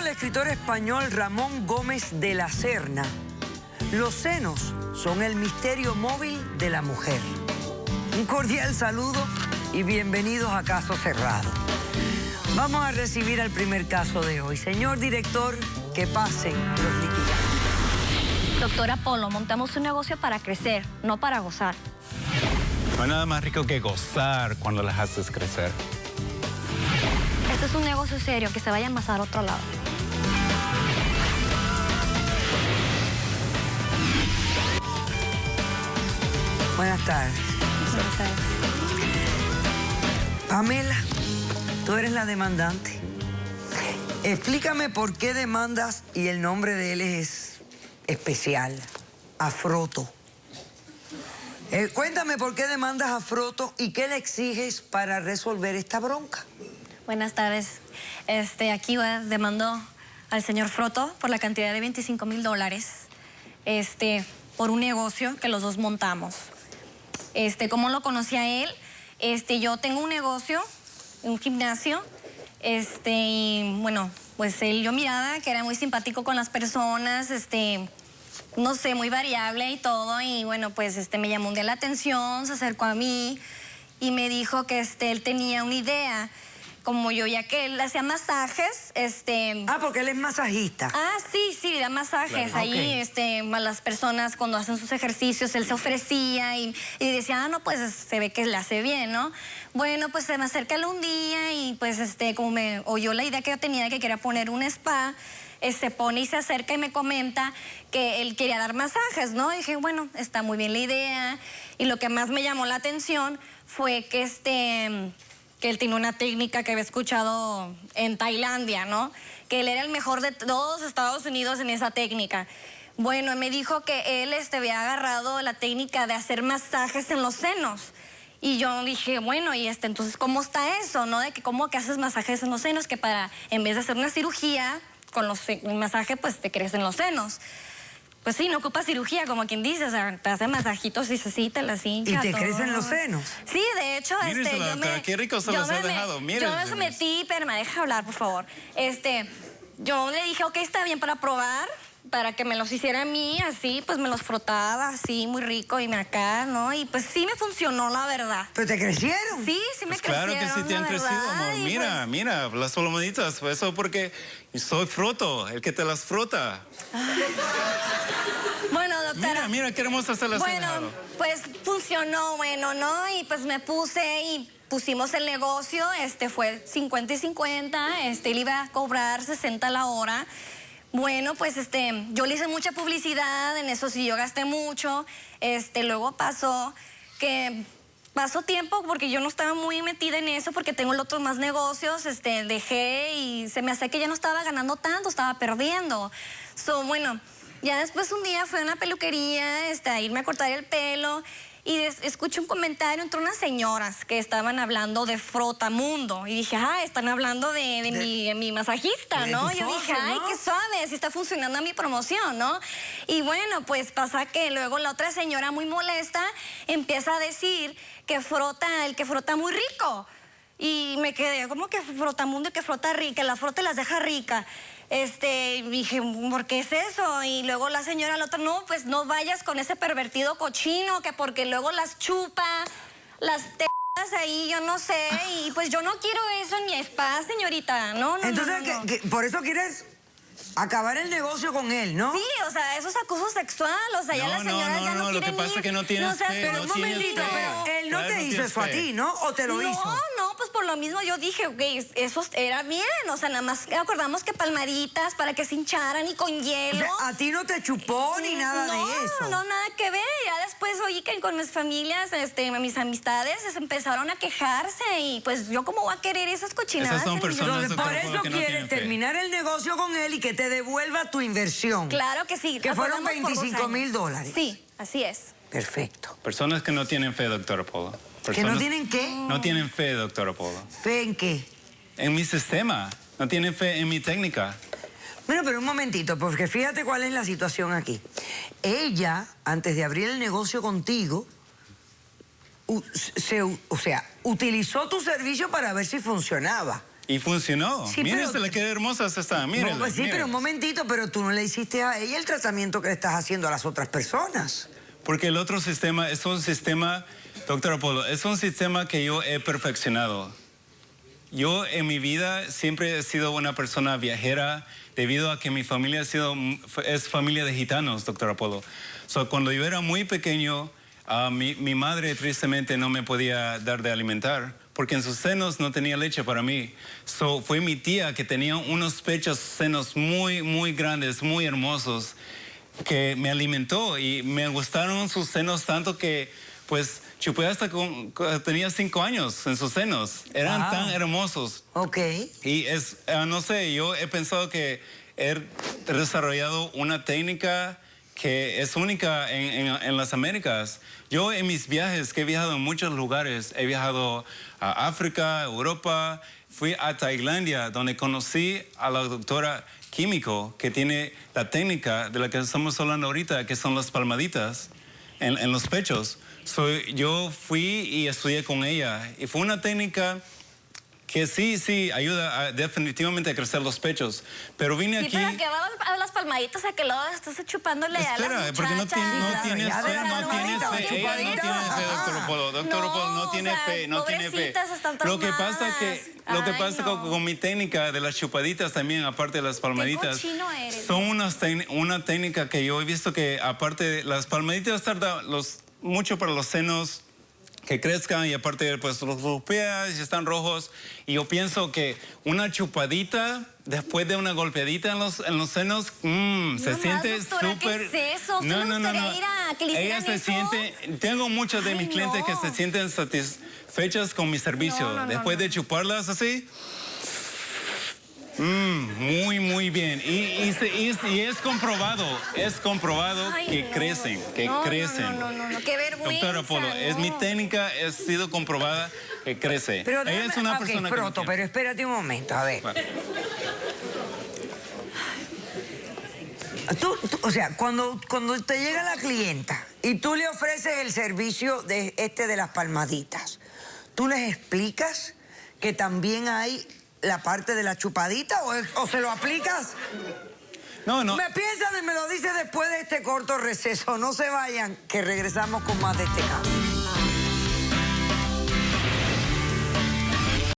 el escritor español Ramón Gómez de la Serna, los senos son el misterio móvil de la mujer. Un cordial saludo y bienvenidos a Caso Cerrado. Vamos a recibir al primer caso de hoy. Señor director, que pasen los litigantes. Doctora Polo, montamos un negocio para crecer, no para gozar. No hay nada más rico que gozar cuando las haces crecer. Este es un negocio serio, que se vaya a amasar a otro lado. Buenas tardes. Buenas tardes. Pamela, tú eres la demandante. Explícame por qué demandas y el nombre de él es especial, Afroto. Cuéntame por qué demandas a Afroto y qué le exiges para resolver esta bronca. Buenas tardes. Aquí demando al señor Froto por la cantidad de $25,000, por un negocio que los dos montamos. ¿Cómo lo conocí a él? Yo tengo un negocio, un gimnasio, y bueno, pues él yo miraba que era muy simpático con las personas, no sé, muy variable y todo, y bueno, pues me llamó un día la atención, se acercó a mí y me dijo que él tenía una idea, como yo, ya que él hacía masajes, porque él es masajista. Sí, da masajes. Claro. Ahí, Okay. A las personas cuando hacen sus ejercicios, él se ofrecía y decía, no, pues se ve que le hace bien, ¿no? Bueno, pues se me acerca él un día y pues como me oyó la idea que yo tenía de que quería poner un spa, se pone y se acerca y me comenta que él quería dar masajes, ¿no? Y dije, bueno, está muy bien la idea. Y lo que más me llamó la atención fue que que él tiene una técnica que había escuchado en Tailandia, ¿no? Que él era el mejor de todos Estados Unidos en esa técnica. Bueno, me dijo que él había agarrado la técnica de hacer masajes en los senos. Y yo dije, bueno, y entonces, ¿cómo está eso, no? De que cómo que haces masajes en los senos, que en vez de hacer una cirugía, con un masaje, pues te crecen los senos. Pues sí, no ocupa cirugía, como quien dice, o sea, te hace masajitos y así, te las hincha. ¿Y te todo. crecen los senos? Sí, de hecho, qué rico se los ha dejado, miren. Yo me sometí, pero me deja hablar, por favor. Yo le dije, ok, está bien para probar, para que me los hiciera a mí, así, pues me los frotaba, así, muy rico, y acá, ¿no? Y pues sí me funcionó, la verdad. ¿Pero te crecieron? Sí, me Pues crecieron, claro que sí te han crecido, amor. Mira, mira, las palomaditas. Eso porque soy Froto, el que te las frota. Bueno, doctora. Mira, qué hermosa se las ha dejado. Bueno, pues funcionó, bueno, ¿no? Y pues me puse y pusimos el negocio, fue 50 y 50, él iba a cobrar 60 la hora. Bueno, pues yo le hice mucha publicidad, en eso sí yo gasté mucho. Luego pasó tiempo porque yo no estaba muy metida en eso porque tengo otros más negocios, dejé y se me hace que ya no estaba ganando tanto, estaba perdiendo. Bueno, ya después un día fui a una peluquería a irme a cortar el pelo y escuché un comentario entre unas señoras que estaban hablando de Frotamundo. Y dije, están hablando de mi masajista, ¿no? Yo dije, ¿no? qué suave, así está funcionando mi promoción, ¿no? Y bueno, pues pasa que luego la otra señora muy molesta empieza a decir que el que frota muy rico. Y me quedé, ¿cómo que Frotamundo y que frota rica? Que la frota y las deja rica. Dije, ¿por qué es eso? Y luego la señora, la otra, no, pues no vayas con ese pervertido cochino, que porque luego las chupa, las tetas ahí, yo no sé, y pues yo no quiero eso en mi spa, señorita, no. Entonces, no. por eso quieres acabar el negocio con él, ¿no? Sí, o sea, eso es acoso sexual, o sea, ya las señoras ya no quieren lo que pasa es que no tienes fe, Pero un momentito, pero él no te hizo eso a ti, ¿no? ¿O te lo hizo? No, pues por lo mismo yo dije, ok, eso era bien, o sea, nada más acordamos que palmaditas para que se hincharan y con hielo. O sea, a ti no te chupó ni nada de eso. No, nada que ver. Ya después oí que con mis familias, mis amistades empezaron a quejarse y pues yo cómo voy a querer esas cochinadas. Esas son personas, Entonces, por eso que no quieres tienen fe. terminar el negocio con él y que te devuelva tu inversión. Claro que sí. Que fueron Acordamos por 2 años. $25,000. Sí, así es. Perfecto. Personas que no tienen fe, doctora Polo. ¿Que no tienen qué? No tienen fe, doctora Polo. ¿Fe en qué? En mi sistema. No tienen fe en mi técnica. Bueno, pero un momentito, porque fíjate cuál es la situación aquí. Ella, antes de abrir el negocio contigo, utilizó tu servicio para ver si funcionaba. Y funcionó. Sí, Mírense qué hermosas están. Mírenla, No, pues sí, pero un momentito, pero tú no le hiciste a ella el tratamiento que le estás haciendo a las otras personas. Porque el otro sistema es un sistema, doctor Apolo, es un sistema que yo he perfeccionado. Yo en mi vida siempre he sido una persona viajera debido a que mi familia es familia de gitanos, doctor Apolo. Cuando yo era muy pequeño, mi madre tristemente no me podía dar de alimentar porque en sus senos no tenía leche para mí. Fue mi tía que tenía unos pechos, senos muy, muy grandes, muy hermosos, que me alimentó y me gustaron sus senos tanto que pues chupé hasta tenía 5 años en sus senos. Eran tan hermosos. Ok. Y no sé, yo he pensado que he desarrollado una técnica que es única en las Américas. Yo en mis viajes, que he viajado en muchos lugares, he viajado a África, Europa, fui a Tailandia, donde conocí a la doctora Químico, que tiene la técnica de la que estamos hablando ahorita, que son las palmaditas en los pechos. Yo fui y estudié con ella y fue una técnica que sí ayuda definitivamente a crecer los pechos. Pero vine aquí... Sí, pero que va a las palmaditas a que luego estás chupándole a las muchachas. Porque no tienes fe. Ella no tiene fe, doctor Apolo. Doctor Apolo no tiene fe, no tiene fe. Lo que pasa con mi técnica de las chupaditas también, aparte de las palmaditas, son una técnica que yo he visto que aparte de las palmaditas tarda mucho para los senos que crezcan y aparte pues los golpeas y están rojos y yo pienso que una chupadita después de una golpeadita en los senos se siente súper. ¿Qué es eso? No. Ella se siente. Tengo muchos de mis clientes que se sienten satisfechas con mi servicio después de chuparlas así. Muy bien. Y es comprobado que crecen, crecen. No, qué vergüenza. Doctor Apolo, es mi técnica, ha sido comprobada que crece. Pero ella es una persona Froto, pero espérate un momento, a ver. Bueno. O sea, cuando te llega la clienta y tú le ofreces el servicio de las palmaditas, ¿tú les explicas que también hay la parte de la chupadita o se lo aplicas? No. Me piensan y me lo dices después de este corto receso. No se vayan, que regresamos con más de este caso.